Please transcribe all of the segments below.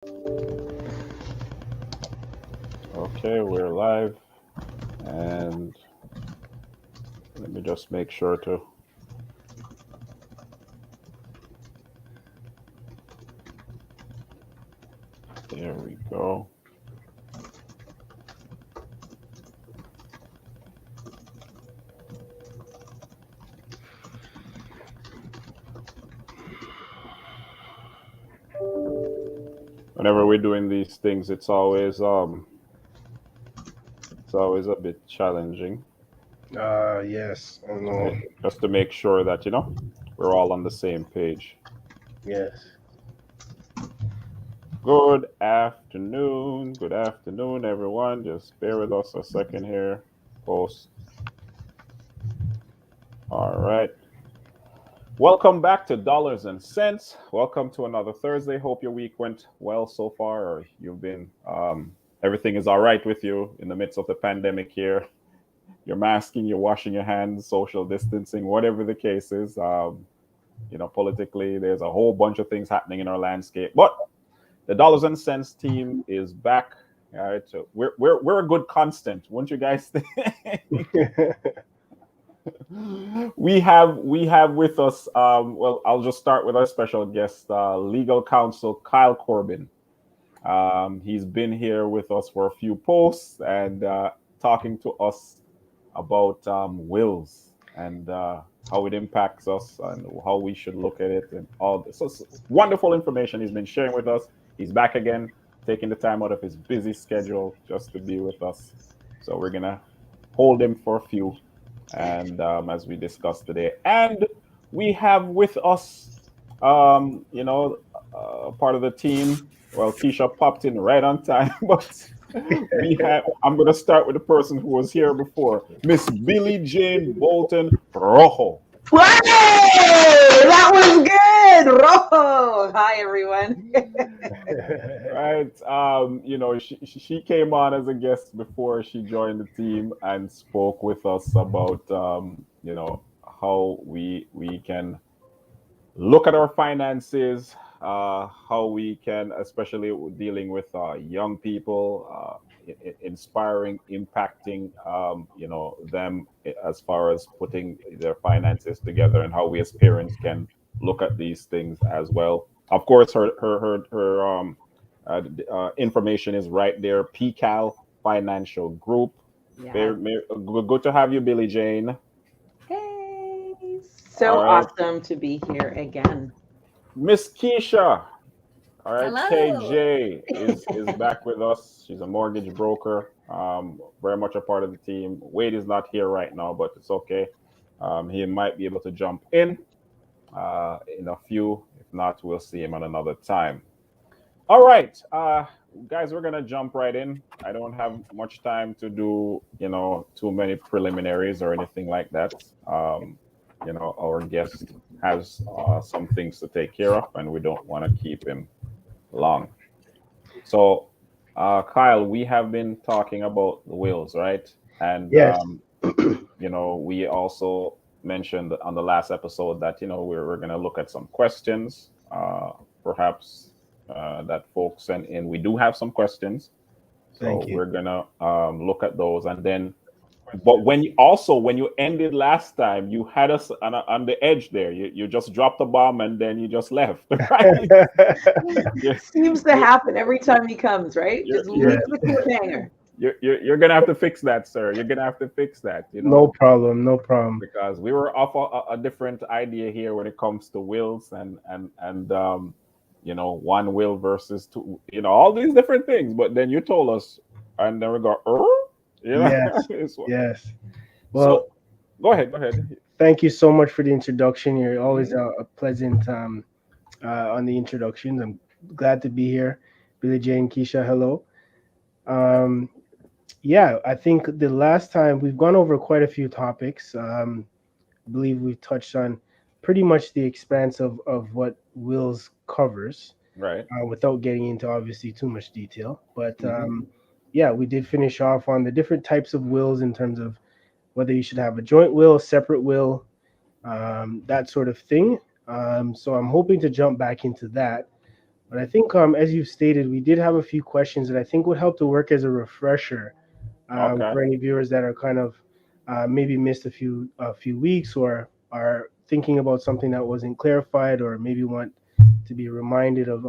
Okay, we're live, and let me just make sure to. There we go. Whenever we're doing these things, it's always a bit challenging. Yes, I To know. make, just to make sure that we're all on the same page. Yes. Good afternoon, everyone. Just bear with us a second here. Post. All right. Welcome back to Dollars and Cents. Welcome to another Thursday. Hope your week went well so far, or you've been everything is all right with you in the midst of the pandemic here. You're masking, you're washing your hands, social distancing, whatever the case is. Politically, there's a whole bunch of things happening in our landscape. But the Dollars and Cents team is back. All right, so we're a good constant, won't you guys think? We have with us. Well, I'll just start with our special guest, legal counsel Kyle Corbin. He's been here with us for a few posts and talking to us about wills and how it impacts us and how we should look at it and all this. So wonderful information he's been sharing with us. He's back again, taking the time out of his busy schedule just to be with us. So we're gonna hold him for a few, and as we discussed today, and we have with us, part of the team. Well, Keisha popped in right on time, but we have. I'm going to start with the person who was here before, Miss Billie Jane Bolton Rojo. Whoa! That was good! Rojo! Hi, everyone. Right. She came on as a guest before she joined the team and spoke with us about how we can look at our finances, how we can, especially dealing with young people, inspiring, impacting, them as far as putting their finances together, and how we as parents can look at these things as well. Of course, her information is right there. PCAL Financial Group. Yes. Good to have you, Billie Jane. Hey. All So right, awesome to be here again. Miss Keisha. All right, Hello. KJ is back with us. She's a mortgage broker, very much a part of the team. Wade is not here right now, but it's okay. He might be able to jump in a few. If not, we'll see him at another time. All right, guys, we're gonna jump right in. I don't have much time to do, too many preliminaries or anything like that. Our guest has some things to take care of, and we don't want to keep him long. So, Kyle, we have been talking about the wills, right? And Yes. we also mentioned on the last episode that we're going to look at some questions, perhaps that folks sent in. We do have some questions, so Thank you. we're gonna look at those, and then. But when you ended last time, you had us on the edge there. You just dropped the bomb and then you just left, right? Yeah, Seems to you happen every time he comes, right? you're Just you're leaves Yes. the cliffhanger. you're gonna have to fix that, sir. You're gonna have to fix that, No problem. No problem. because we were off a different idea here when it comes to wills and one will versus two, all these different things. But then you told us, and then we go, Yes. it's, Yes. so Well, go ahead, go ahead. thank you so much for the introduction. You're always Mhm. a pleasant on the introductions. I'm glad to be here. Billy Jane, Keisha, hello. Um, yeah, I think the last time we've gone over quite a few topics. I believe we've touched on pretty much the expanse of what wills covers, Right. without getting into obviously too much detail. But Hmm. yeah, we did finish off on the different types of wills in terms of whether you should have a joint will, a separate will, that sort of thing. So I'm hoping to jump back into that. But I think, as you've stated, we did have a few questions that I think would help to work as a refresher Okay. for any viewers that are kind of maybe missed a few weeks or are thinking about something that wasn't clarified or maybe want to be reminded of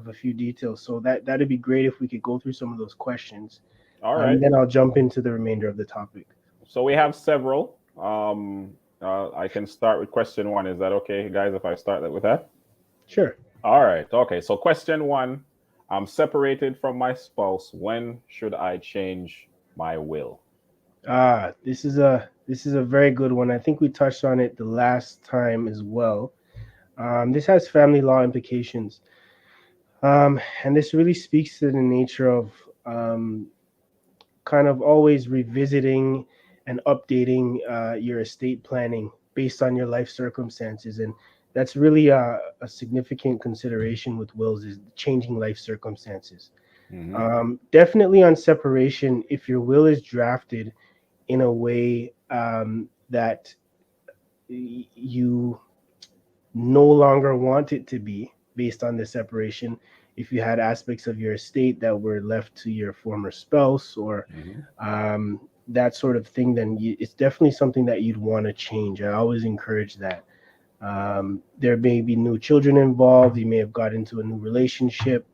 a few details. So that'd be great if we could go through some of those questions. All right. And then I'll jump into the remainder of the topic. So we have several. I can start with question one. Is that okay, guys, if I start with that? Sure. All right. Okay. So question one, I'm separated from my spouse. When should I change my will? This is a very good one. I think we touched on it the last time as well. This has family law implications, and this really speaks to the nature of kind of always revisiting and updating your estate planning based on your life circumstances, and that's really a significant consideration with wills is changing life circumstances. Mm-hmm. Definitely on separation, if your will is drafted in a way that you no longer want it to be based on the separation. If you had aspects of your estate that were left to your former spouse or Mm-hmm. that sort of thing, then it's definitely something that you'd want to change. I always encourage that. There may be new children involved. You may have got into a new relationship,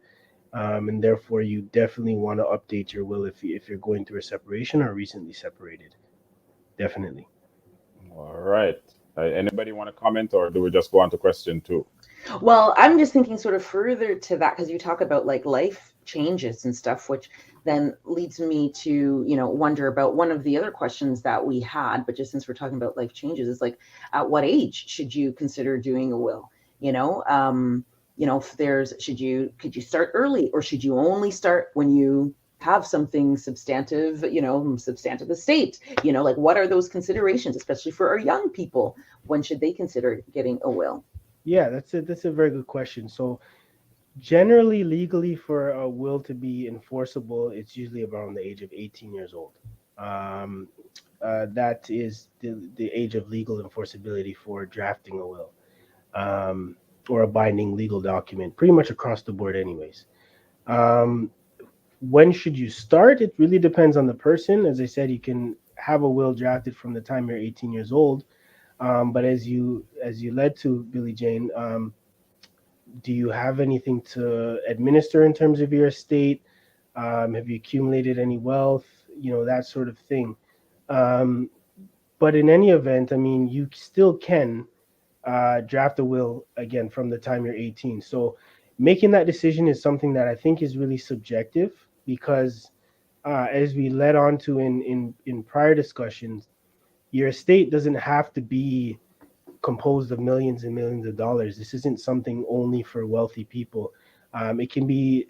and therefore you definitely want to update your will if you're going through a separation or recently separated. Definitely. All right. Anybody want to comment, or do we just go on to question two? Well, I'm just thinking sort of further to that because you talk about like life changes and stuff, which then leads me to, wonder about one of the other questions that we had, but just since we're talking about life changes, is like, at what age should you consider doing a will? If could you start early, or should you only start when you have something substantive, substantive estate, like what are those considerations, especially for our young people? When should they consider getting a will? Yeah, that's a very good question. So generally, legally, for a will to be enforceable, it's usually around the age of 18 years old. Um, that is the age of legal enforceability for drafting a will, um, or a binding legal document, pretty much across the board, anyways. Um, when should you start? It really depends on the person. As I said, you can have a will drafted from the time you're 18 years old. But as you led to Billy Jane, do you have anything to administer in terms of your estate? Have you accumulated any wealth? That sort of thing. Um, but in any event, I mean, you still can draft a will again from the time you're 18. So making that decision is something that I think is really subjective because, as we led on to in prior discussions, your estate doesn't have to be composed of millions and millions of dollars. This isn't something only for wealthy people. It can be,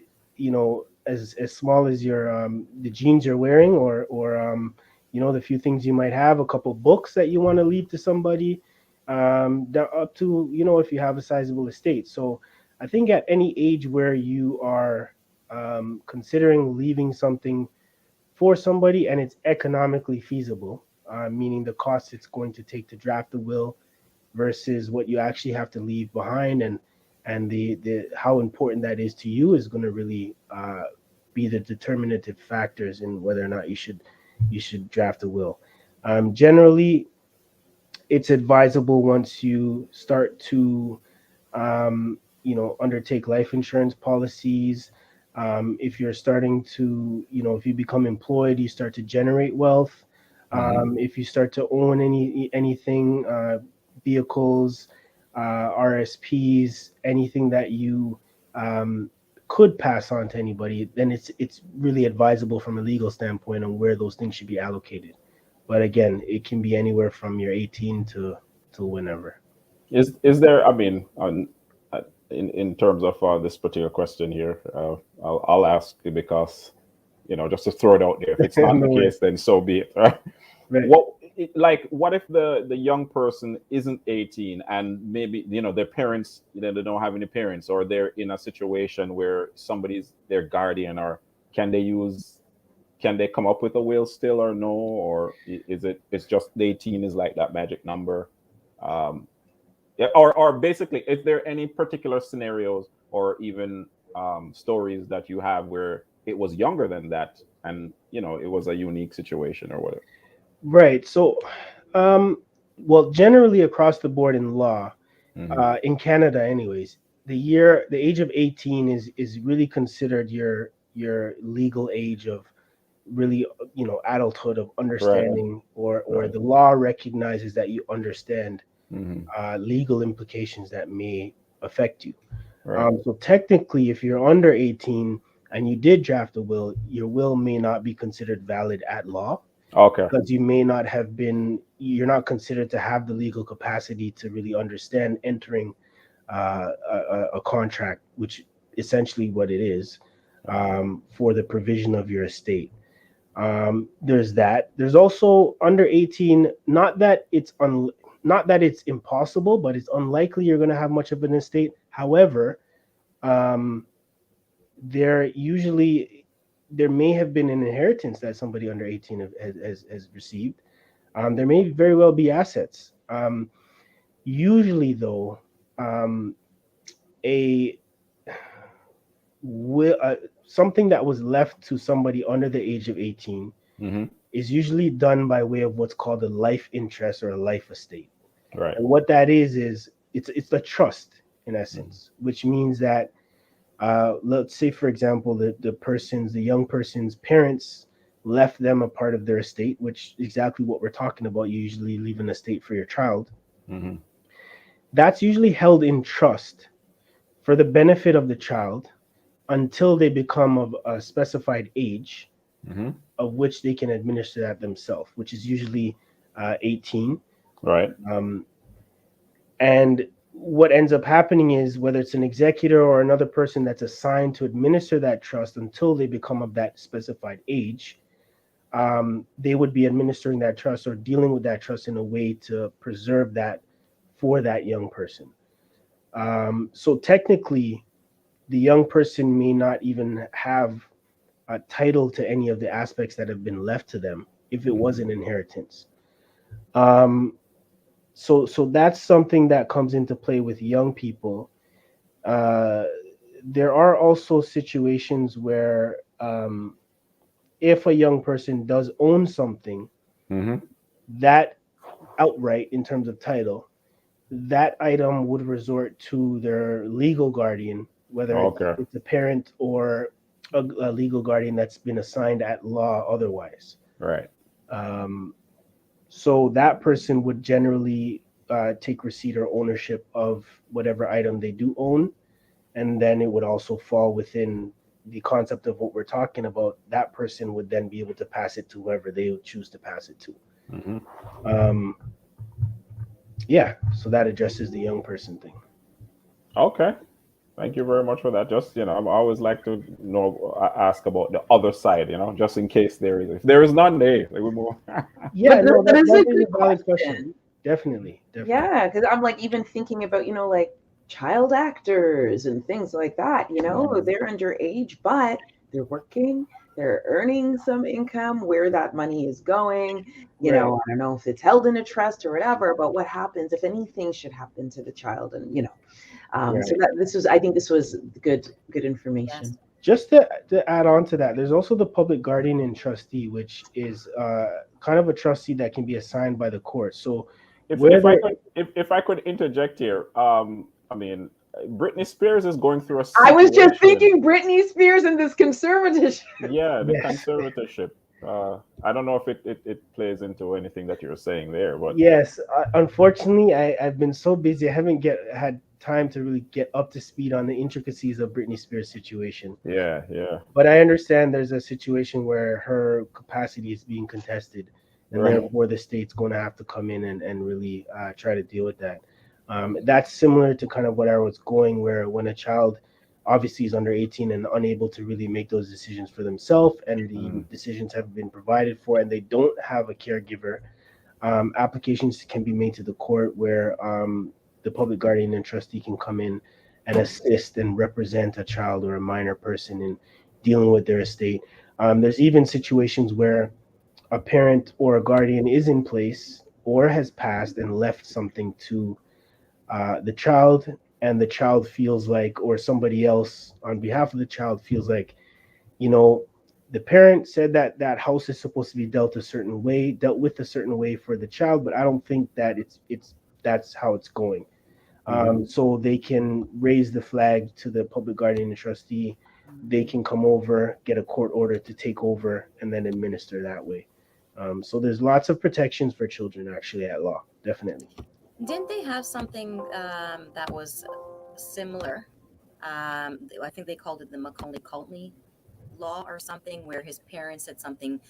as small as your the jeans you're wearing, or the few things you might have, a couple books that you want to leave to somebody, up to if you have a sizable estate. So I think at any age where you are considering leaving something for somebody and it's economically feasible, meaning the cost it's going to take to draft the will versus what you actually have to leave behind, and the how important that is to you is going to really be the determinative factors in whether or not you should draft a will. Generally, it's advisable once you start to undertake life insurance policies. If you're starting to, if you become employed, you start to generate wealth. Mm-hmm. If you start to own anything, vehicles, RSPs, anything that you could pass on to anybody, then it's really advisable from a legal standpoint on where those things should be allocated. But again, it can be anywhere from your 18 to whenever. Is there? I mean, in terms of this particular question here, I'll ask you because just to throw it out there. If it's not the No way. case, then so be it. Right? Right. What if the young person isn't 18 and maybe their parents, they don't have any parents, or they're in a situation where somebody's their guardian, or can they use can they come up with a will still, or no, or it's just the 18 is like that magic number? um yeah, or basically, is there any particular scenarios or even stories that you have where it was younger than that, and it was a unique situation or whatever. Right. So, well, generally across the board in law, Hmm. in Canada, anyways, the age of 18 is really considered your legal age of really, adulthood, of Right. understanding, or Right. the law recognizes that you understand Hmm. legal implications that may affect you. Right. So technically, if you're under 18 and you did draft a will, your will may not be considered valid at law, Okay. because you're not considered to have the legal capacity to really understand entering a contract, which essentially what it is, for the provision of your estate. There's that. There's also under 18. Not that it's impossible, but it's unlikely you're going to have much of an estate. However, um, there may have been an inheritance that somebody under 18 has received. There may very well be assets. Usually, though, um, a will something that was left to somebody under the age of 18 Hmm. is usually done by way of what's called a life interest or a life estate. Right. And what that is it's a trust in Mhm. essence, which means that let's say, for example, the young person's parents left them a part of their estate, which is exactly what we're talking about. You usually leave an estate for your child. Hmm. That's usually held in trust for the benefit of the child until they become of a specified age, Hmm. of which they can administer that themselves, which is usually 18. Right. Um, and what ends up happening is, whether it's an executor or another person that's assigned to administer that trust until they become of that specified age, they would be administering that trust or dealing with that trust in a way to preserve that for that young person. So technically, the young person may not even have a title to any of the aspects that have been left to them if it was Hmm. an inheritance. Um, so that's something that comes into play with young people. Uh, there are also situations where, if a young person does own something, Hmm. that outright in terms of title, that item would resort to their legal guardian, whether Okay. it's a parent or a legal guardian that's been assigned at law otherwise. Right. Um, so that person would generally take receipt or ownership of whatever item they do own, and then it would also fall within the concept of what we're talking about. That person would then be able to pass it to whoever they would choose to pass it to. Hmm. Um, yeah, so that addresses the young person thing. Okay. Thank you very much for that. Just, I always like to ask about the other side, just in case there is. If there is none, hey, we move. Yeah, no, That is that a is good a valid question. question. Definitely, definitely. Yeah, because I'm like even thinking about, like child actors and things like that, they're underage, but they're working, they're earning some income, where that money is going, Right, I don't know if it's held in a trust or whatever, but what happens if anything should happen to the child, and so right. that I think this was good information. Just to add on to that, there's also the public guardian and trustee, which is kind of a trustee that can be assigned by the court. So if where if I there, could if I could interject here, I mean, Britney Spears is going through a I was just situation. thinking Britney Spears and this conservatorship. Yeah, the yes, conservatorship. I don't know if it plays into anything that you're saying there, but yes. Unfortunately, I've been so busy, I haven't had time to really get up to speed on the intricacies of Britney Spears' situation. yeah, yeah, But I understand there's a situation where her capacity is being contested, and right. therefore the state's going to have to come in and really try to deal with that. That's similar to kind of what I was going, where when a child obviously is under 18 and unable to really make those decisions for themselves, and the Hmm. decisions have been provided for, and they don't have a caregiver, applications can be made to the court where the public guardian and trustee can come in and assist and represent a child or a minor person in dealing with their estate. There's even situations where a parent or a guardian is in place or has passed and left something to the child, and the child feels like, or somebody else on behalf of the child feels like, you know, the parent said that that house is supposed to be dealt with a certain way for the child, but I don't think that it's that's how it's going. So they can raise the flag to the public guardian and trustee. They can come over, get a court order to take over, and then administer that way. So there's lots of protections for children actually at law, definitely. Didn't they have something that was similar? I think they called it the Macaulay Culkin law or something, where his parents said something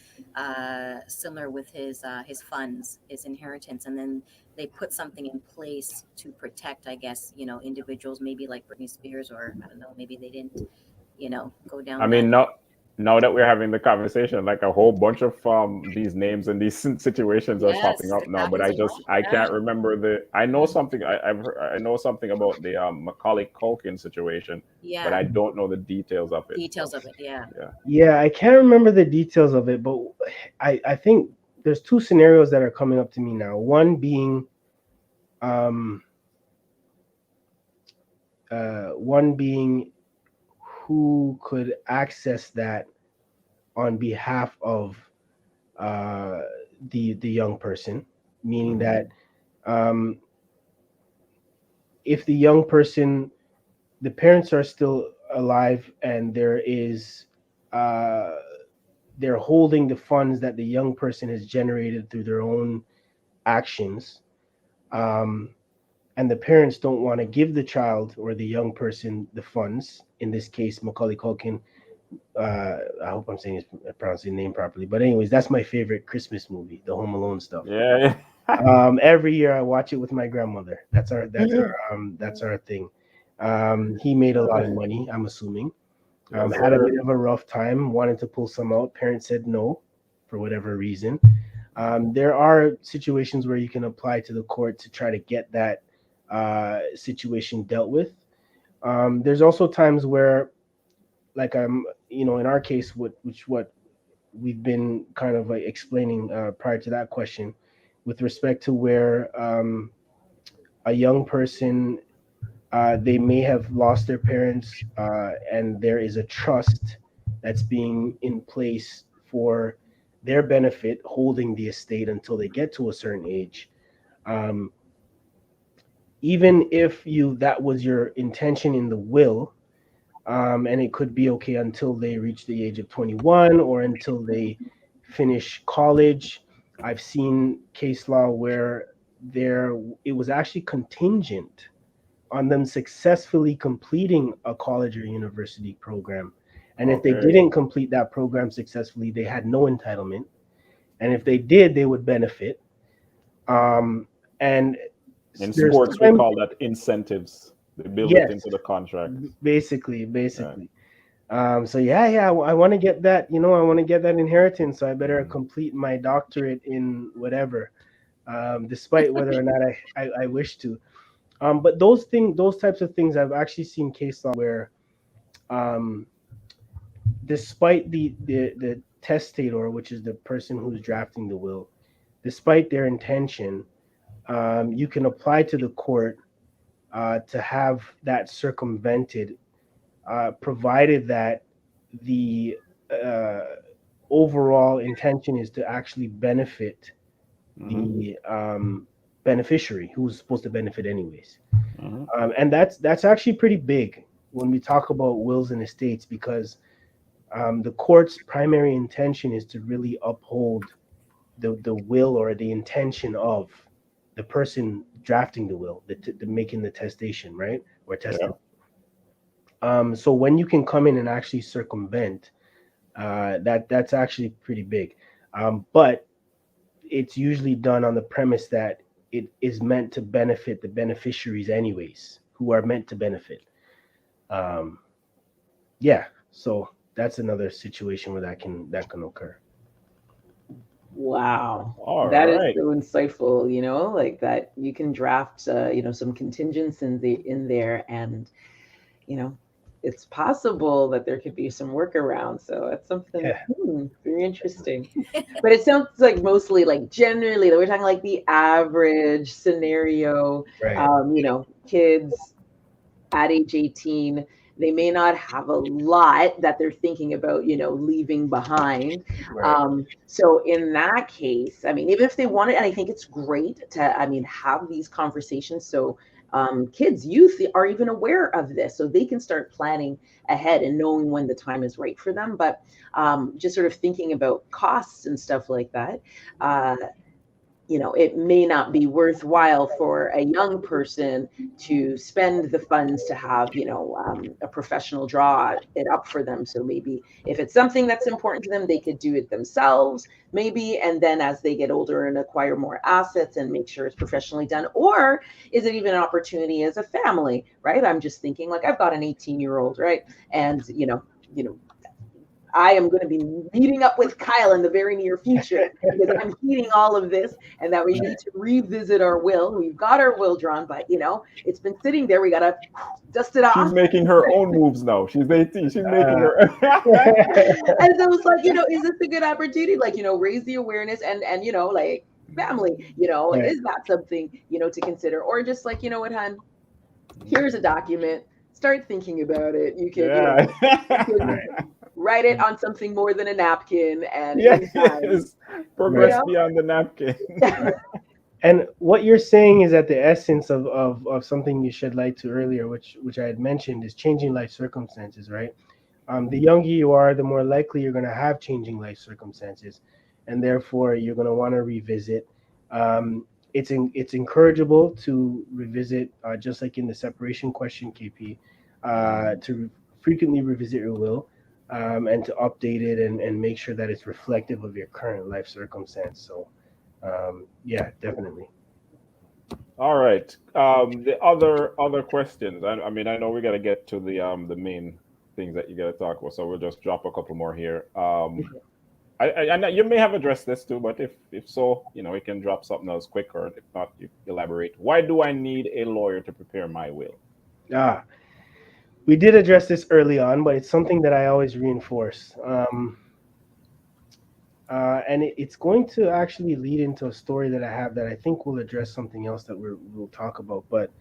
similar with his funds, his inheritance, and then they put something in place to protect, I guess, individuals, maybe like Britney Spears, or I don't know, maybe they didn't, go down. I mean, now that we're having the conversation, like a whole bunch of these names and these situations are popping up now. But I can't remember I know something. I know something about the Macaulay Culkin situation. Yeah. But I don't know the details of it. Yeah. Yeah, I can't remember the details of it, but I think there's two scenarios that are coming up to me now. One being, who could access that on behalf of the young person, meaning that if the young person, the parents are still alive and there is they're holding the funds that the young person has generated through their own actions, and the parents don't want to give the child or the young person the funds, in this case Macaulay Culkin, I hope I'm pronouncing his name properly, but anyways, that's my favorite Christmas movie, the Home Alone stuff. Yeah. Every year I watch it with my grandmother. That's our thing. He made a lot of money, I'm assuming. Had a bit of a rough time, wanted to pull some out. Parents said no for whatever reason. There are situations where you can apply to the court to try to get that situation dealt with. There's also times where, like in our case, what we've been kind of like explaining prior to that question, with respect to where a young person, they may have lost their parents, and there is a trust that's being in place for their benefit, holding the estate until they get to a certain age. Even if that was your intention in the will, and it could be okay until they reach the age of 21 or until they finish college. I've seen case law where it was actually contingent on them successfully completing a college or university program. And if they didn't complete that program successfully, they had no entitlement. And if they did, they would benefit. And in sports, we call that incentives. They build it into the contract. Basically. Right. So I want to get that, I want to get that inheritance. So I better complete my doctorate in whatever, despite whether or not I wish to. But those types of things, I've actually seen case law where, despite the testator, which is the person who's drafting the will, despite their intention, you can apply to the court to have that circumvented, provided that the overall intention is to actually benefit the beneficiary, who's supposed to benefit anyways. And that's actually pretty big when we talk about wills and estates, because the court's primary intention is to really uphold the will or the intention of the person drafting the will, the making the testation, right? Or testing. So when you can come in and actually circumvent, that's actually pretty big. But it's usually done on the premise that it is meant to benefit the beneficiaries anyways, who are meant to benefit. So that's another situation where that can occur. Wow. That is so insightful, like that you can draft, some contingents in there, and, it's possible that there could be some workaround. So that's something very interesting. But it sounds like mostly, like, generally that we're talking like the average scenario, right. Kids at age 18, they may not have a lot that they're thinking about, leaving behind. Right. So in that case, I mean, even if they want it, and I think it's great to, have these conversations. So kids, youth are even aware of this, so they can start planning ahead and knowing when the time is right for them. But just sort of thinking about costs and stuff like that. It may not be worthwhile for a young person to spend the funds to have, a professional draw it up for them. So maybe if it's something that's important to them, they could do it themselves, maybe. And then as they get older and acquire more assets and make sure it's professionally done. Or is it even an opportunity as a family, right? I'm just thinking, like, I've got an 18-year-old, right? And, I am going to be meeting up with Kyle in the very near future because I'm heeding all of this, and that we need to revisit our will. We've got our will drawn, but it's been sitting there. We got to dust it off. She's making her own moves now. She's 18. She's making her. And so it's like, is this a good opportunity? Like, raise the awareness and like family, Right. is that something, to consider? Or just like, what, hon, here's a document. Start thinking about it. You can, write it on something more than a napkin, and yes, progress beyond the napkin. And what you're saying is that the essence of something you shed light to earlier, which I had mentioned, is changing life circumstances, right? The younger you are, the more likely you're going to have changing life circumstances, and therefore you're going to want to revisit. It's encourageable to revisit, just like in the separation question, KP, to frequently revisit your will. And to update it and make sure that it's reflective of your current life circumstance. So, yeah, definitely. All right. The other questions. I mean, I know we got to get to the main things that you got to talk about, so we'll just drop a couple more here. I know you may have addressed this too, but if so, we can drop something else quick, or if not, you elaborate. Why do I need a lawyer to prepare my will? We did address this early on, but it's something that I always reinforce. And it's going to actually lead into a story that I have that I think will address something else that we'll talk about. But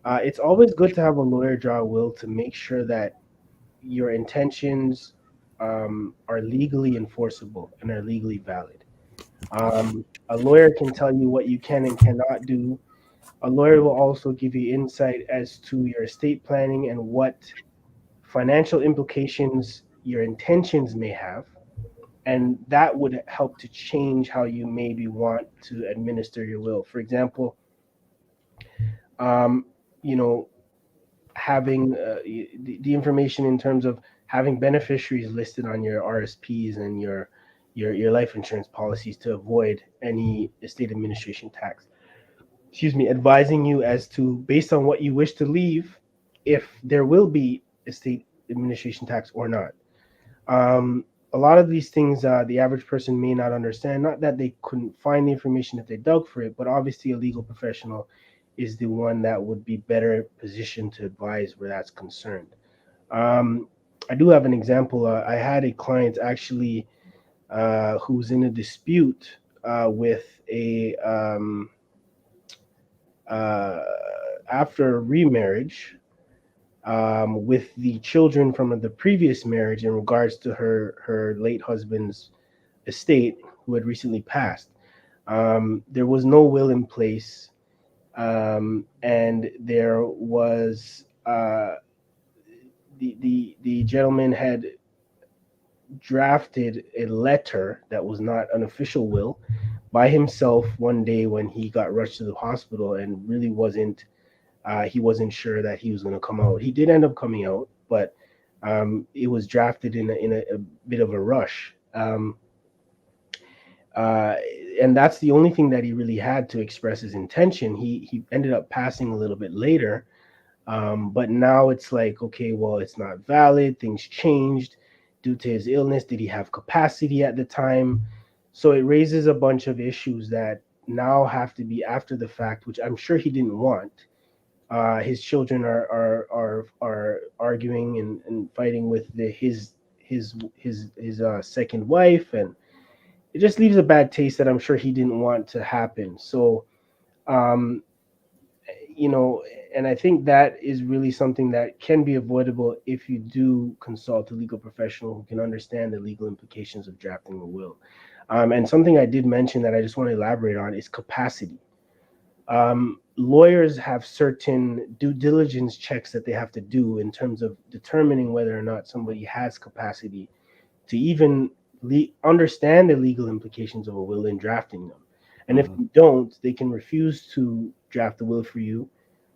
it's always good to have a lawyer draw a will to make sure that your intentions are legally enforceable and are legally valid. A lawyer can tell you what you can and cannot do. A lawyer will also give you insight as to your estate planning and what financial implications your intentions may have. And that would help to change how you maybe want to administer your will. For example, having the information in terms of having beneficiaries listed on your RSPs and your life insurance policies to avoid any estate administration tax. Advising you as to, based on what you wish to leave, if there will be estate administration tax or not. A lot of these things the average person may not understand. Not that they couldn't find the information if they dug for it, but obviously a legal professional is the one that would be better positioned to advise where that's concerned. I do have an example. I had a client actually who's in a dispute with a after a remarriage with the children from the previous marriage in regards to her late husband's estate, who had recently passed. There was no will in place, and there was the gentleman had drafted a letter that was not an official will by himself one day when he got rushed to the hospital and really wasn't he wasn't sure that he was going to come out. He did end up coming out, but it was drafted in a bit of a rush. And that's the only thing that he really had to express his intention. He ended up passing a little bit later, but now it's like, okay, well, it's not valid. Things changed due to his illness. Did he have capacity at the time? So it raises a bunch of issues that now have to be after the fact, which I'm sure he didn't want. His children are arguing and fighting with his second wife, and it just leaves a bad taste that I'm sure he didn't want to happen. So, and I think that is really something that can be avoidable if you do consult a legal professional who can understand the legal implications of drafting a will. And something I did mention that I just want to elaborate on is capacity. Lawyers have certain due diligence checks that they have to do in terms of determining whether or not somebody has capacity to even understand the legal implications of a will in drafting them. And if you don't, they can refuse to draft the will for you.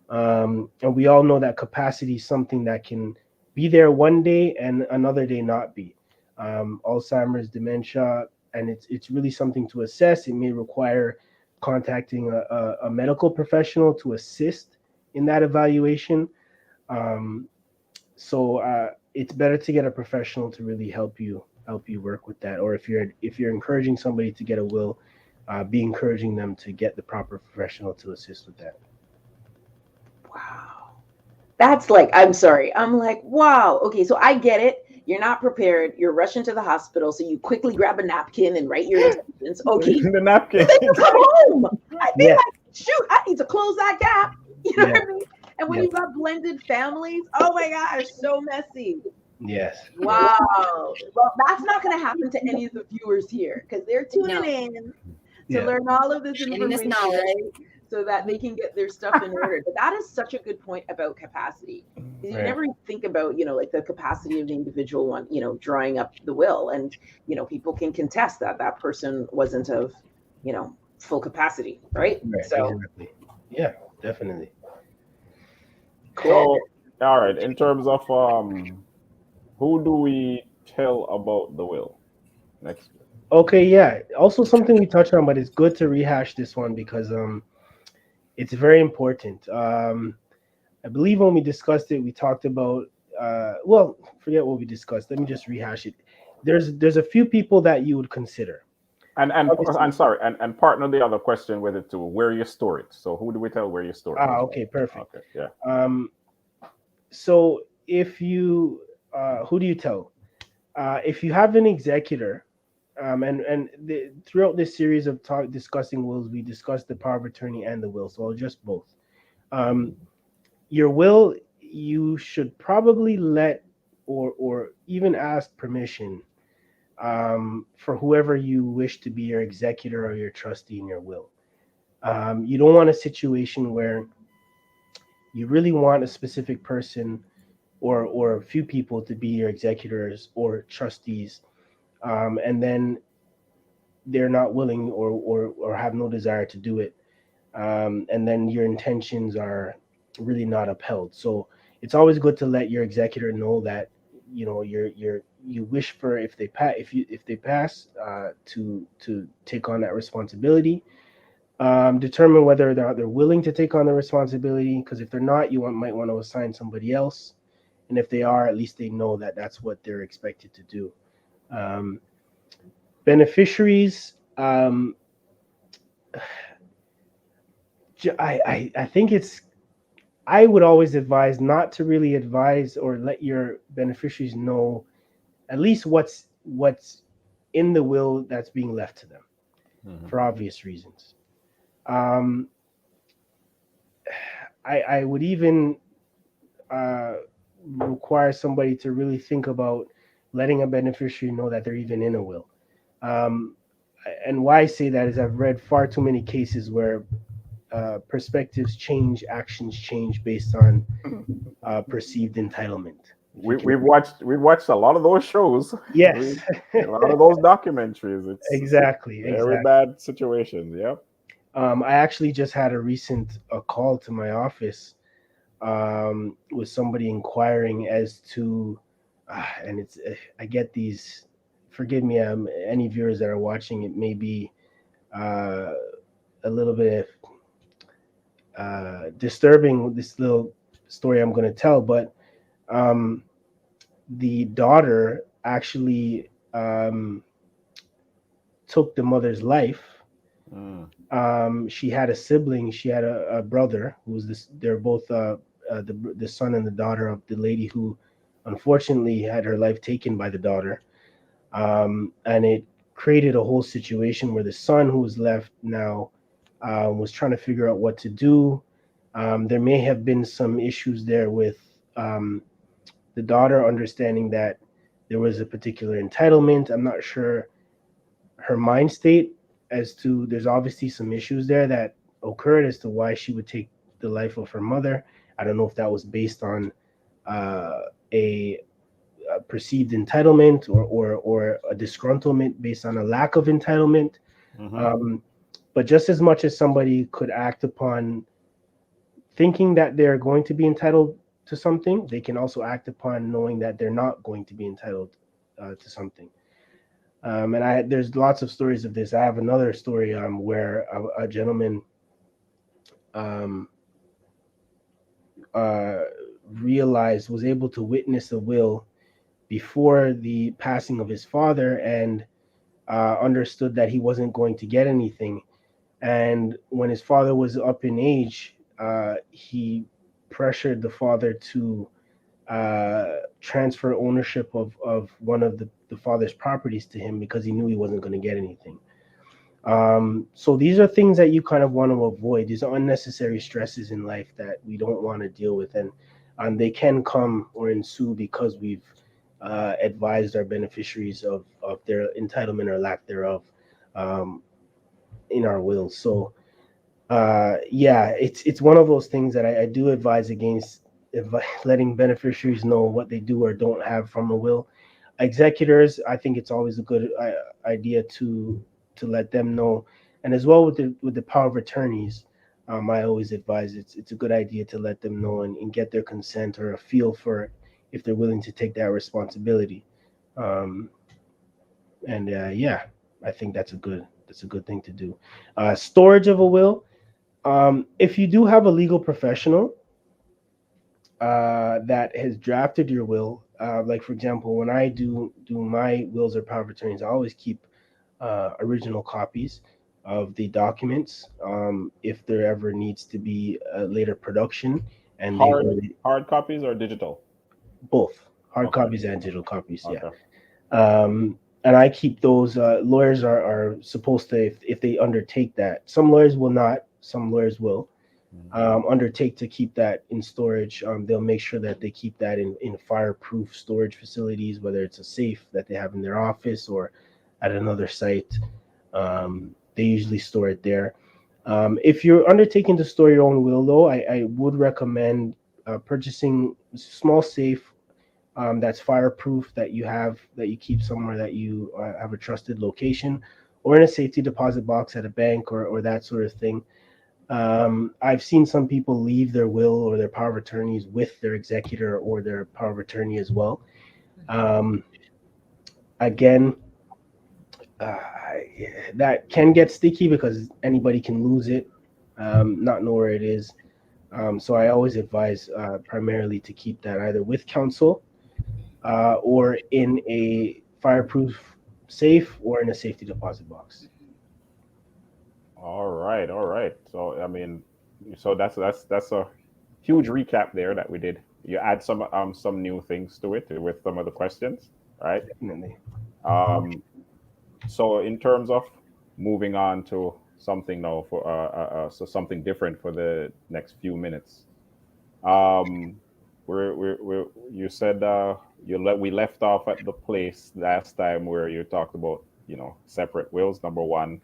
And we all know that capacity is something that can be there one day and another day not be. Alzheimer's, dementia, and it's really something to assess. It may require contacting a medical professional to assist in that evaluation. So it's better to get a professional to really help you work with that. Or if you're encouraging somebody to get a will, be encouraging them to get the proper professional to assist with that. Wow. That's like, I'm sorry. I'm like, wow. Okay, so I get it. You're not prepared. You're rushing to the hospital, so you quickly grab a napkin and write your intentions. Okay. The napkin. Then you come home. I feel Yeah. like, shoot, I need to close that gap. You know Yeah. what I mean? And when Yeah. you've got blended families, oh my gosh, so messy. Yes. Wow. Well, that's not going to happen to any of the viewers here because they're tuning No. in to Yeah. learn all of this Getting this information, knowledge. right? So that they can get their stuff in order. But that is such a good point about capacity. You Right. never think about, like the capacity of the individual one, drawing up the will. And, people can contest that that person wasn't of, full capacity, right? Right. So, Exactly. Yeah, definitely. cool. So, all right. In terms of who do we tell about the will? Next. Okay, yeah. Also something we touched on, but it's good to rehash this one because it's very important. I believe when we discussed it, we talked about well, forget what we discussed. Let me just rehash it. There's a few people that you would consider. And Obviously. I'm sorry, and partner the other question with it too. Where you store it. So who do we tell where you store it? Okay, perfect. Okay, yeah. So if you who do you tell? If you have an executor, throughout this series of discussing wills, we discussed the power of attorney and the will. So I'll just both. Your will, you should probably let or even ask permission for whoever you wish to be your executor or your trustee in your will. You don't want a situation where you really want a specific person or a few people to be your executors or trustees, and then they're not willing or have no desire to do it, and then your intentions are really not upheld. So it's always good to let your executor know that you wish for, if they pass to take on that responsibility. Determine whether they're willing to take on the responsibility, because if they're not, might want to assign somebody else, and if they are, at least they know that that's what they're expected to do. Beneficiaries, I think I would always advise not to really advise or let your beneficiaries know at least what's in the will that's being left to them, for obvious reasons. I would even require somebody to really think about letting a beneficiary know that they're even in a will. And why I say that is I've read far too many cases where perspectives change, actions change based on perceived entitlement. We've watched a lot of those shows. Yes. A lot of those documentaries. It's Exactly. very bad situations. Yep. I actually just had a recent call to my office with somebody inquiring as to, and it's I get these. Forgive me, any viewers that are watching. It may be a little bit disturbing with this little story I'm going to tell, but the daughter actually took the mother's life. She had a sibling. She had a brother who was this. They're both the son and the daughter of the lady who, unfortunately, had her life taken by the daughter. And it created a whole situation where the son, who was left now, was trying to figure out what to do. There may have been some issues there with the daughter understanding that there was a particular entitlement. I'm not sure her mind state as to, there's obviously some issues there that occurred as to why she would take the life of her mother. I don't know if that was based on uh, a perceived entitlement or a disgruntlement based on a lack of entitlement. Mm-hmm. But just as much as somebody could act upon thinking that they're going to be entitled to something, they can also act upon knowing that they're not going to be entitled to something. And there's lots of stories of this. I have another story where a gentleman um, uh, was able to witness a will before the passing of his father, and understood that he wasn't going to get anything. And when his father was up in age, he pressured the father to transfer ownership of one of the father's properties to him because he knew he wasn't going to get anything. So these are things that you kind of want to avoid. These are unnecessary stresses in life that we don't want to deal with, and they can come or ensue because we've advised our beneficiaries of their entitlement or lack thereof um, in our wills. So yeah, it's one of those things that I do advise against, letting beneficiaries know what they do or don't have from a will. Executors, I think it's always a good idea to let them know, and as well with the power of attorneys. I always advise it's a good idea to let them know and get their consent or a feel for if they're willing to take that responsibility. Um, and yeah, I think that's a good thing to do. Storage of a will. If you do have a legal professional that has drafted your will, like for example, when I do my wills or power of attorneys, I always keep original copies of the documents. If there ever needs to be a later production, and Hard hard copies or digital? both hard Okay. copies and digital copies, yeah. Okay. And I keep those. Lawyers are supposed to, if they undertake that. Some lawyers will not. Some lawyers will undertake to keep that in storage. They'll make sure that they keep that in fireproof storage facilities, whether it's a safe that they have in their office or at another site. They usually store it there. If you're undertaking to store your own will, though, I would recommend purchasing a small safe that's fireproof, that you keep somewhere that you have a trusted location, or in a safety deposit box at a bank or that sort of thing. I've seen some people leave their will or their power of attorneys with their executor or their power of attorney as well. Um, Again, uh, that can get sticky because anybody can lose it, not know where it is. So I always advise primarily to keep that either with counsel or in a fireproof safe or in a safety deposit box. All right, all right. So I mean, so that's a huge recap there that we did. You add some new things to it with some of the questions, right? Definitely. Um, so in terms of moving on to something now for so something different for the next few minutes. Um, you said we left off at the place last time where you talked about separate wills, number one,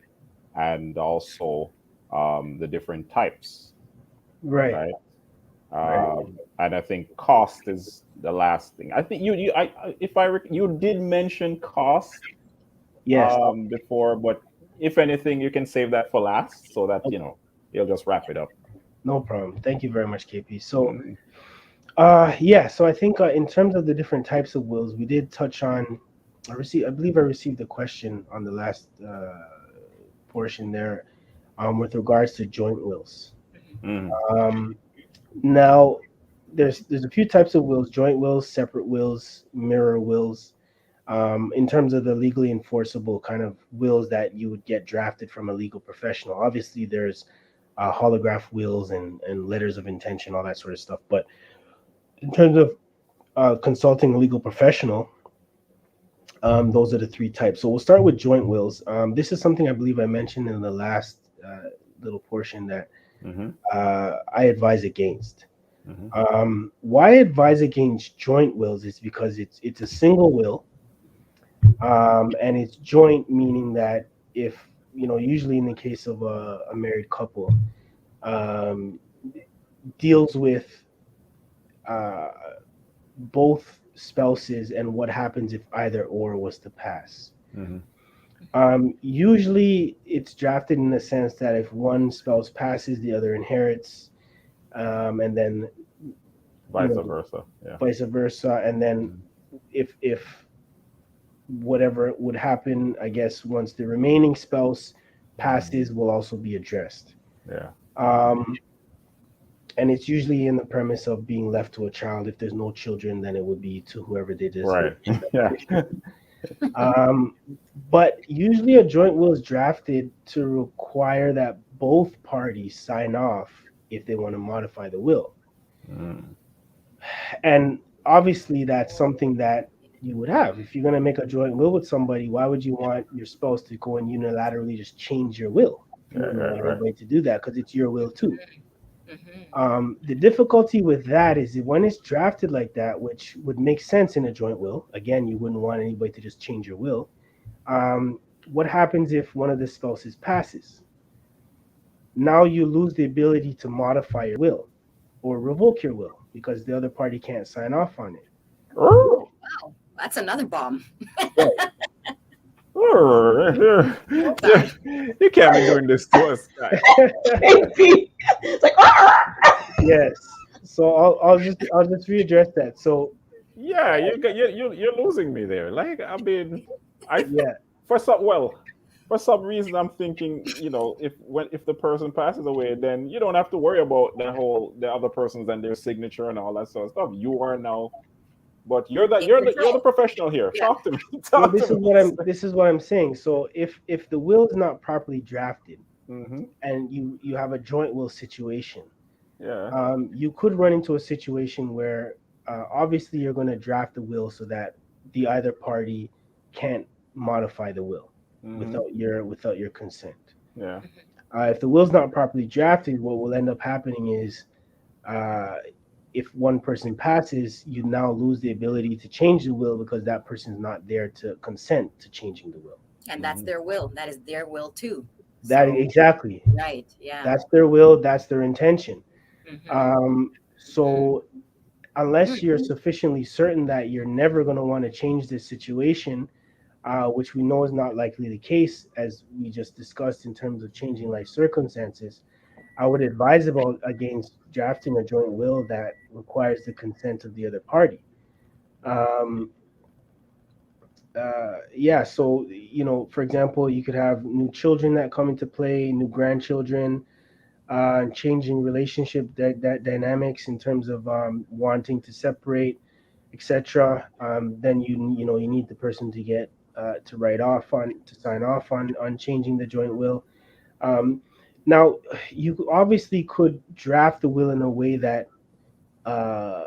and also the different types, Right. right? Right. And I think cost is the last thing. I think if you did mention cost Yes. before, but if anything, you can save that for last so that you'll just wrap it up. No problem. Thank you very much, KP. So, Mm, yeah. So I think in terms of the different types of wills, we did touch on. I believe I received a question on the last portion there, with regards to joint wills. mm, Um, Now, there's a few types of wills: joint wills, separate wills, mirror wills. In terms of the legally enforceable kind of wills that you would get drafted from a legal professional, obviously there's holograph wills and letters of intention, all that sort of stuff. But in terms of consulting a legal professional, those are the three types. So we'll start with joint wills. This is something I believe I mentioned in the last little portion, that Mm-hmm. I advise against. Mm-hmm. Why I advise against joint wills is because it's a single will, and it's joint, meaning that if usually in the case of a married couple, um, deals with uh, both spouses and what happens if either or was to pass. Mm-hmm. Usually, it's drafted in the sense that if one spouse passes, the other inherits, and then Vice versa. Yeah. vice versa. And then Mhm. if whatever would happen, I guess once the remaining spouse passes, will also be addressed. Yeah. Um, and it's usually in the premise of being left to a child. If there's no children, then it would be to whoever they Right. designate. Yeah. Um, but usually a joint will is drafted to require that both parties sign off if they want to modify the will. Mm. And obviously that's something that you would have. If you're going to make a joint will with somebody, why would you want your spouse to go and unilaterally just change your will? You Right. wouldn't Right. want Right. anybody to do that because it's your will too. Mhm. The difficulty with that is that when it's drafted like that, which would make sense in a joint will, again, you wouldn't want anybody to just change your will. Um, what happens if one of the spouses passes? Now you lose the ability to modify your will or revoke your will because the other party can't sign off on it. Oh, Wow, that's another bomb. Right. oh, yeah. You can't be doing this to us, guy. It's like, Yes. So I'll just readdress that. So Yeah, you're losing me there. Like I mean, I yeah, for some reason I'm thinking, if the person passes away, then you don't have to worry about the other persons and their signature and all that sort of stuff. You are now, but In you're the control. professional here. Yeah. Talk to me. well Talk to this is me. what I'm saying. So if the will is not properly drafted Mm-hmm. and you have a joint will situation, Yeah. you could run into a situation where obviously you're going to draft the will so that the either party can't modify the will Mm-hmm. without your consent. Yeah. If the will's not properly drafted, what will end up happening is uh, if one person passes, you now lose the ability to change the will because that person's not there to consent to changing the will. And that's Mm-hmm. their will. That is their will too. That So, exactly. right. Yeah. That's their will. That's their intention. Mm-hmm. So unless you're sufficiently certain that you're never going to want to change this situation, which we know is not likely the case, as we just discussed in terms of changing life circumstances, I would advise against drafting a joint will that requires the consent of the other party. Um, yeah, so for example, you could have new children that come into play, new grandchildren, changing relationship that dynamics in terms of wanting to separate, etc. Then you need the person to get to sign off on changing the joint will. Um, now, you obviously could draft the will in a way that uh,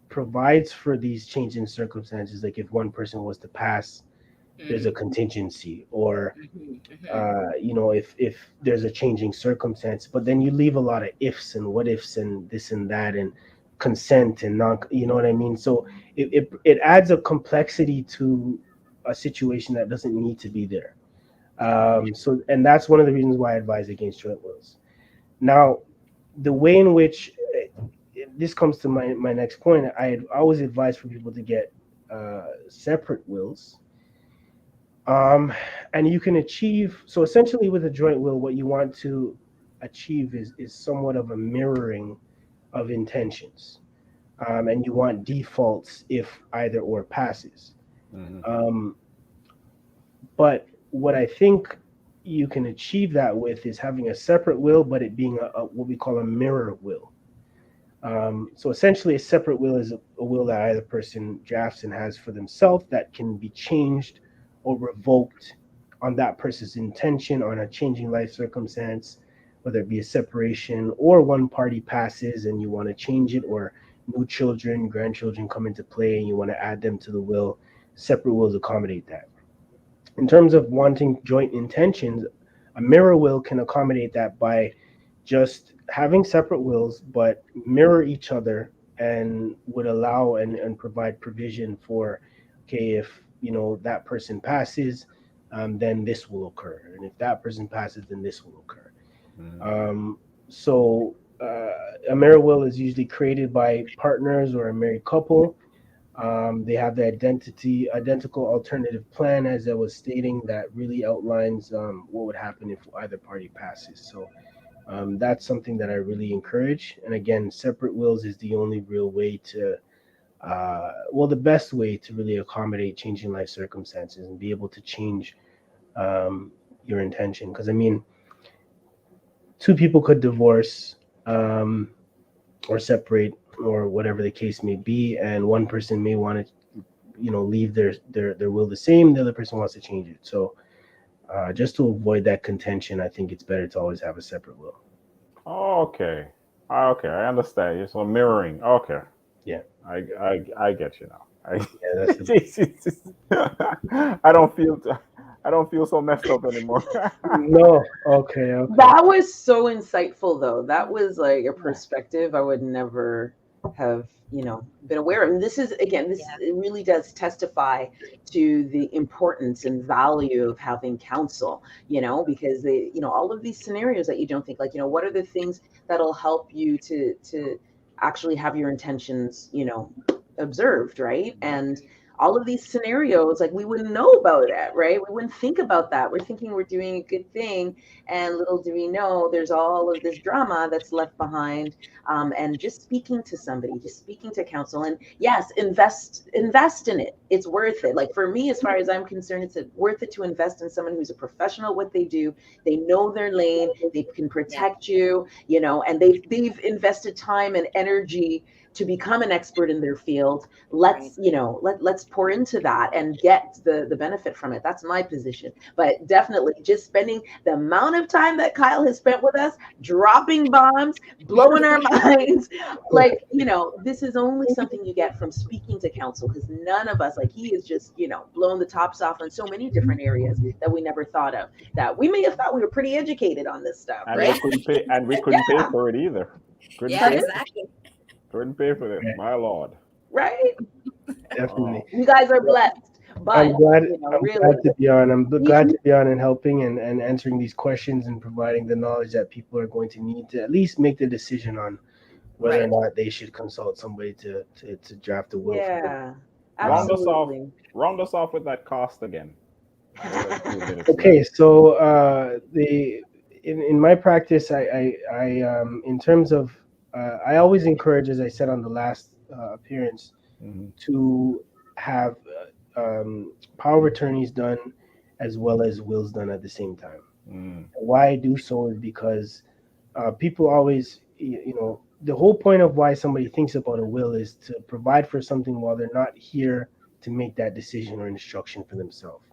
provides for these changing circumstances. Like if one person was to pass, there's a contingency, or if there's a changing circumstance. But then you leave a lot of ifs and what ifs and this and that and consent and not. You know what I mean? So it adds a complexity to a situation that doesn't need to be there. And that's one of the reasons why I advise against joint wills. Now, the way in which this comes to my next point, I always advise for people to get separate wills. And you can achieve, so essentially with a joint will, what you want to achieve is somewhat of a mirroring of intentions. And you want defaults if either or passes. Mm-hmm. Um, but what I think you can achieve that with is having a separate will, but it being what we call a mirror will. So essentially, a separate will is a will that either person drafts and has for themselves that can be changed or revoked on that person's intention on a changing life circumstance, whether it be a separation or one party passes and you want to change it, or new children, grandchildren come into play and you want to add them to the will. Separate wills accommodate that. In terms of wanting joint intentions, a mirror will can accommodate that by just having separate wills, but mirror each other and would allow and provide provision for, okay, if that person passes, then this will occur, and if that person passes, then this will occur. So a mirror will is usually created by partners or a married couple. They have the identical alternative plan, as I was stating, that really outlines what would happen if either party passes. So that's something that I really encourage. And again, separate wills is the only real way to, the best way to really accommodate changing life circumstances and be able to change your intention. Because I mean, two people could divorce or separate or whatever the case may be, and one person may want to leave their will the same, the other person wants to change it. So just to avoid that contention, I think it's better to always have a separate will. Okay. Okay, I understand you. So mirroring. Okay. Yeah. I get you now. Yeah, that's I don't feel I don't feel so messed up anymore. no. Okay. That was so insightful, though. That was like a perspective I would never have, been aware of. And this is, again, it really does testify to the importance and value of having counsel, because all of these scenarios that you don't think, like, what are the things that'll help you to actually have your intentions, observed, right? And all of these scenarios, like, we wouldn't know about that, right? We wouldn't think about that. We're thinking we're doing a good thing, and little do we know there's all of this drama that's left behind. And just speaking to somebody, just speaking to counsel, and yes, invest in it. It's worth it. Like, for me, as far as I'm concerned, it's worth it to invest in someone who's a professional at what they do. They know their lane. They can protect you, and they've invested time and energy to become an expert in their field. Let's pour into that and get the benefit from it. That's my position. But definitely just spending the amount of time that Kyle has spent with us, dropping bombs, blowing our minds, like, this is only something you get from speaking to counsel, because none of us, like, he is just, blowing the tops off on so many different areas that we never thought of, that we may have thought we were pretty educated on this stuff, And right? we couldn't pay for it either. Exactly. Couldn't pay for it. My Lord. Right? Definitely. You guys are blessed. But I'm glad really, glad to be on. I'm glad to be on and helping and answering these questions and providing the knowledge that people are going to need to at least make the decision on whether or not they should consult somebody to draft a will. Yeah, absolutely. Round us off with that cost again. Okay, so in my practice, I in terms of I always encourage, as I said on the last appearance, to have power of attorneys done as well as wills done at the same time. Why I do so is because people always, the whole point of why somebody thinks about a will is to provide for something while they're not here to make that decision or instruction for themselves.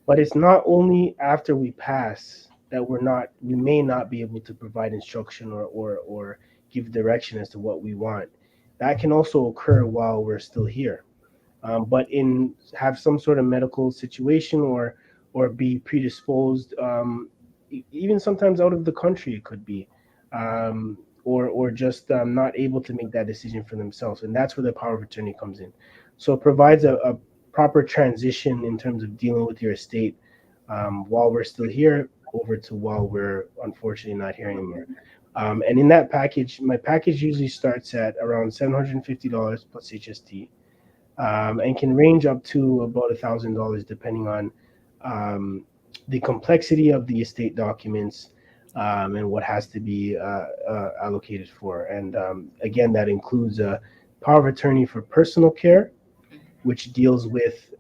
But it's not only after we pass that we may not be able to provide instruction or give direction as to what we want. That can also occur while we're still here. But have some sort of medical situation or be predisposed, even sometimes out of the country, it could be, or just not able to make that decision for themselves. And that's where the power of attorney comes in. So it provides a proper transition in terms of dealing with your estate while we're still here over to while we're unfortunately not here anymore. And in that package, my package usually starts at around $750 plus HST. And can range up to about $1,000 depending on the complexity of the estate documents and what has to be allocated for. And again, that includes a power of attorney for personal care, which deals with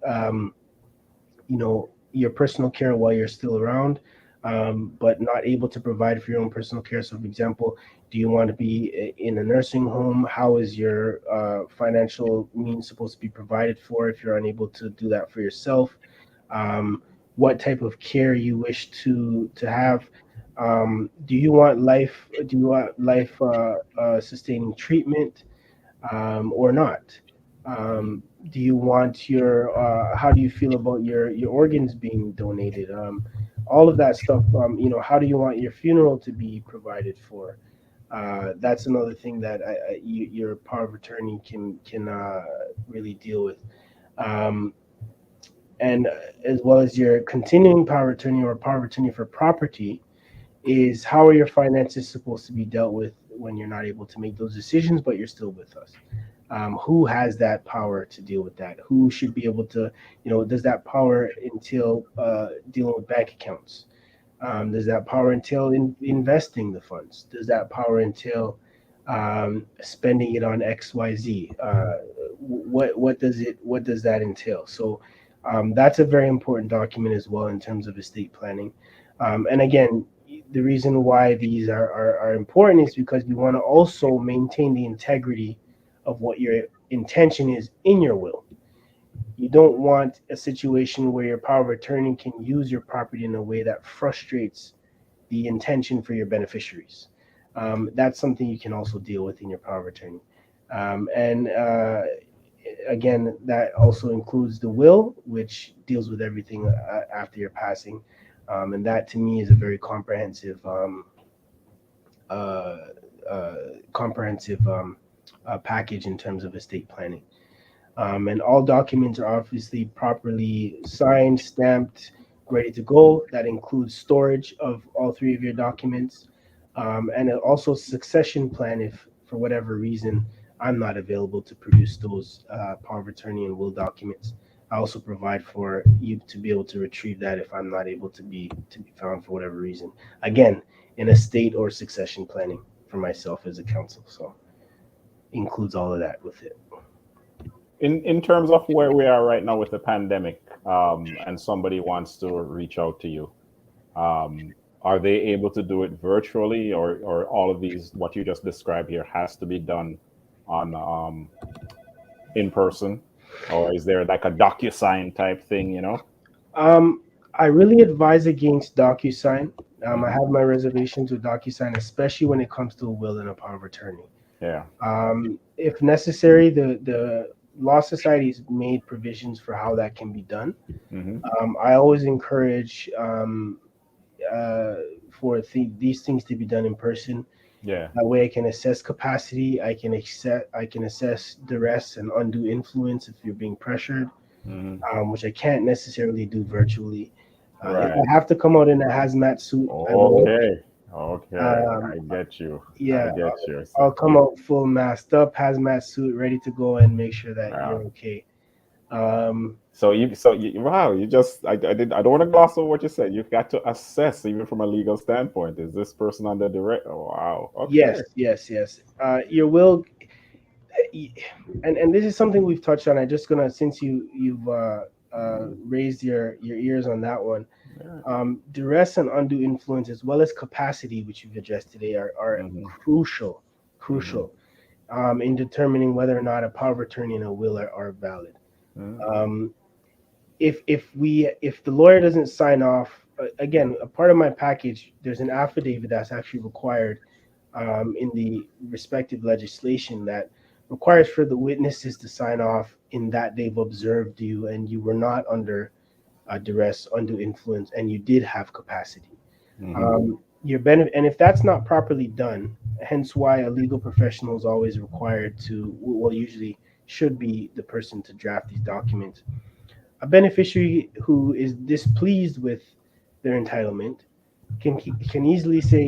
your personal care while you're still around, but not able to provide for your own personal care. So, for example, do you want to be in a nursing home? How is your financial means supposed to be provided for if you're unable to do that for yourself? What type of care you wish to have? Do you want life sustaining treatment or not? Do you want how do you feel about your organs being donated? all of that stuff. How do you want your funeral to be provided for? That's another thing that your power of attorney can really deal with. Um, and as well as your continuing power of attorney or power of attorney for property, is how are your finances supposed to be dealt with when you're not able to make those decisions, but you're still with us? Who has that power to deal with that? Who should be able to, does that power entail dealing with bank accounts? Does that power entail investing the funds? Does that power entail spending it on XYZ? What does that entail? So that's a very important document as well in terms of estate planning. And again, the reason why these are important is because you want to also maintain the integrity of what your intention is in your will. You don't want a situation where your power of attorney can use your property in a way that frustrates the intention for your beneficiaries. That's something you can also deal with in your power of attorney. And again, that also includes the will, which deals with everything after your passing. And that to me is a very comprehensive package in terms of estate planning. And all documents are obviously properly signed, stamped, ready to go. That includes storage of all three of your documents, and also succession plan if, for whatever reason, I'm not available to produce those power of attorney and will documents. I also provide for you to be able to retrieve that if I'm not able to be found for whatever reason. Again, in estate or succession planning for myself as a counsel. So includes all of that with it. In terms of where we are right now with the pandemic, and somebody wants to reach out to you, are they able to do it virtually, or all of these, what you just described here, has to be done on in person, or is there like a DocuSign type thing, I really advise against DocuSign. I have my reservations with DocuSign, especially when it comes to a will and a power of attorney. Yeah. If necessary, the Law Society has made provisions for how that can be done. I always encourage for these things to be done in person. Yeah. That way I can assess capacity, I can assess duress and undue influence if you're being pressured, which I can't necessarily do virtually. Right. If I have to come out in a hazmat suit, I will. Okay, I get you. Yeah, I get you. I'll come out full masked up, hazmat suit, ready to go and make sure that you're okay. So wow, you just I don't want to gloss over what you said. You've got to assess, even from a legal standpoint, is this person under direct? Oh, wow. Okay. Yes. Your will, and this is something we've touched on. I'm just gonna, since you've raised your ears on that one. Duress and undue influence, as well as capacity, which you've addressed today, are crucial in determining whether or not a power of attorney and a will are valid. If the lawyer doesn't sign off, again, a part of my package, there's an affidavit that's actually required in the respective legislation that requires for the witnesses to sign off in that they've observed you and you were not under duress, undue influence, and you did have capacity. Your benefit, and if that's not properly done, hence why a legal professional is always required to, well, usually should be the person to draft these documents. A beneficiary who is displeased with their entitlement can easily say,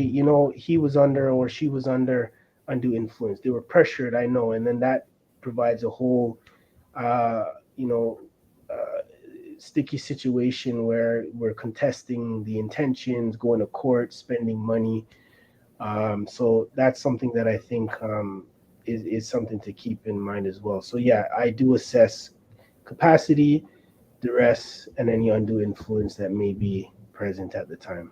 he was under or she was under undue influence. They were pressured, I know, and then that provides a whole, sticky situation where we're contesting the intentions, going to court, spending money. So that's something that I think is something to keep in mind as well. So yeah, I do assess capacity, duress, and any undue influence that may be present at the time.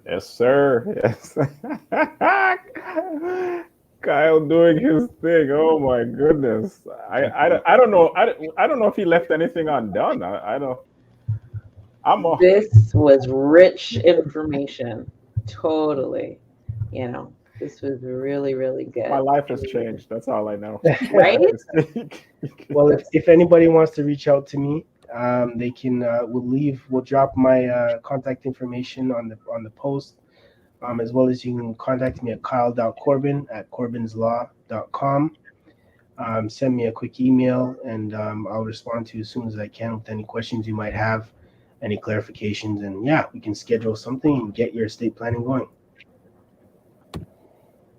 Yes, sir. Yes. Kyle doing his thing. Oh my goodness. I don't know. I don't know if he left anything undone. I don't. This was rich information. Totally. This was really, really good. My life has changed. That's all I know. Right? Well, if anybody wants to reach out to me, We'll drop my contact information on the post, as well as you can contact me at kyle.corbin@corbinslaw.com. Send me a quick email, and I'll respond to you as soon as I can with any questions you might have, any clarifications, and yeah, we can schedule something and get your estate planning going.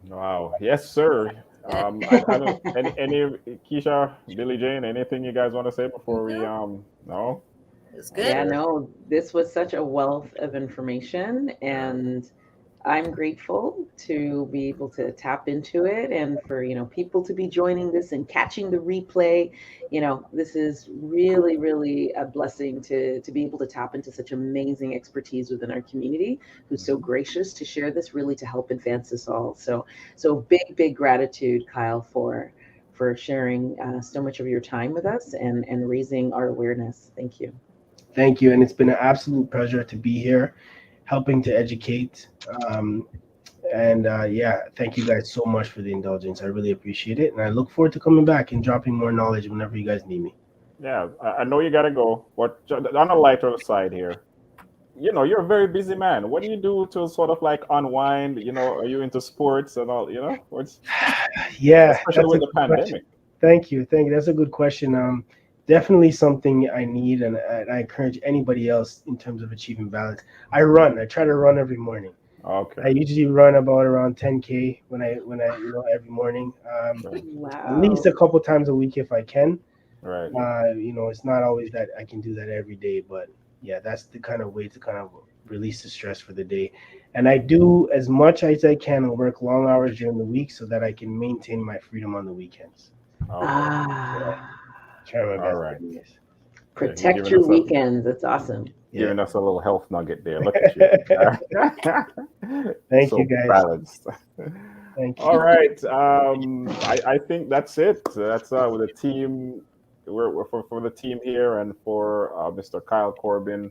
Wow. Yes, sir. I don't any Keisha, Billy Jane, anything you guys want to say before we no? It was good. Yeah, no, this was such a wealth of information, and I'm grateful to be able to tap into it, and for people to be joining this and catching the replay. This is really, really a blessing to be able to tap into such amazing expertise within our community, who's so gracious to share this, really to help advance us all. So big gratitude, Kyle, for sharing so much of your time with us and raising our awareness. Thank you. Thank you, and it's been an absolute pleasure to be here, helping to educate. Thank you guys so much for the indulgence. I really appreciate it, and I look forward to coming back and dropping more knowledge whenever you guys need me. Yeah, I know you gotta go, but on a lighter side here, you're a very busy man. What do you do to sort of like unwind? Are you into sports and all? What's Yeah, especially that's with a the good question. pandemic. Thank you. That's a good question. Definitely something I need, and I encourage anybody else in terms of achieving balance. I run. I try to run every morning. I Okay. usually run about around 10K when I every morning. Right. At least a couple times a week if I can. Right. It's not always that I can do that every day, but yeah, that's the kind of way to kind of release the stress for the day. And I do as much as I can and work long hours during the week so that I can maintain my freedom on the weekends. Okay. Try my All best right. to do this. Yeah, you're Protect your weekends. That's awesome. giving us a little health nugget there. Look at you. Thank So you, guys. balanced. Thank you. All right. I think that's it. That's with the team. We're for the team here and for Mr. Kyle Corbin.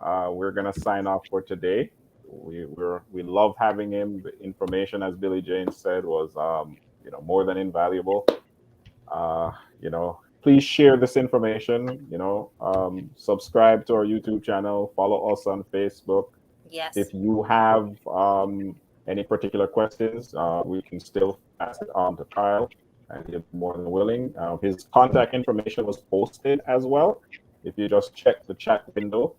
We're gonna sign off for today. We love having him. The information, as Billy Jane said, was more than invaluable. Uh, Please share this information. Subscribe to our YouTube channel. Follow us on Facebook. Yes. If you have any particular questions, we can still pass it on to Kyle, and he'll be more than willing. His contact information was posted as well. If you just check the chat window,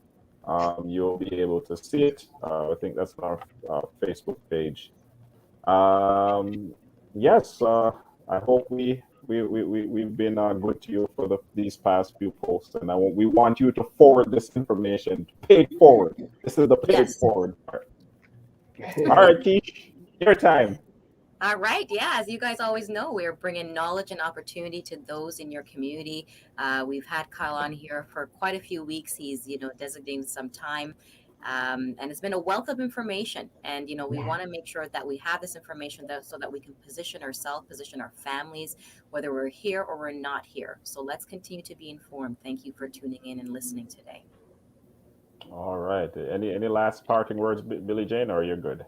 you'll be able to see it. I think that's on our Facebook page. Yes, I hope we've been good to you for these past few posts, and we want you to forward this information, paid forward. This is the paid forward part. All right, Keish, your time. All right. Yeah. As you guys always know, we're bringing knowledge and opportunity to those in your community. We've had Kyle on here for quite a few weeks. He's, designated some time. And it's been a wealth of information. And, we want to make sure that we have this information so that we can position ourselves, position our families, whether we're here or we're not here. So let's continue to be informed. Thank you for tuning in and listening today. All right. Any last parting words, Billy Jane, or you're good?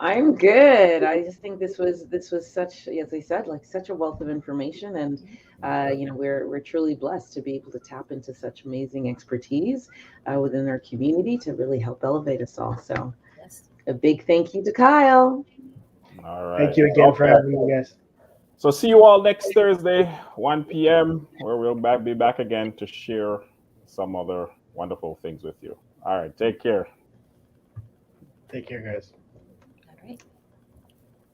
I'm good. I just think this was such, as I said, like such a wealth of information, and we're truly blessed to be able to tap into such amazing expertise within our community to really help elevate us all. So, a big thank you to Kyle. All right. Thank you again for having me, guys. So see you all next Thursday, 1 p.m., where we'll be back again to share some other wonderful things with you. All right. Take care. Take care, guys.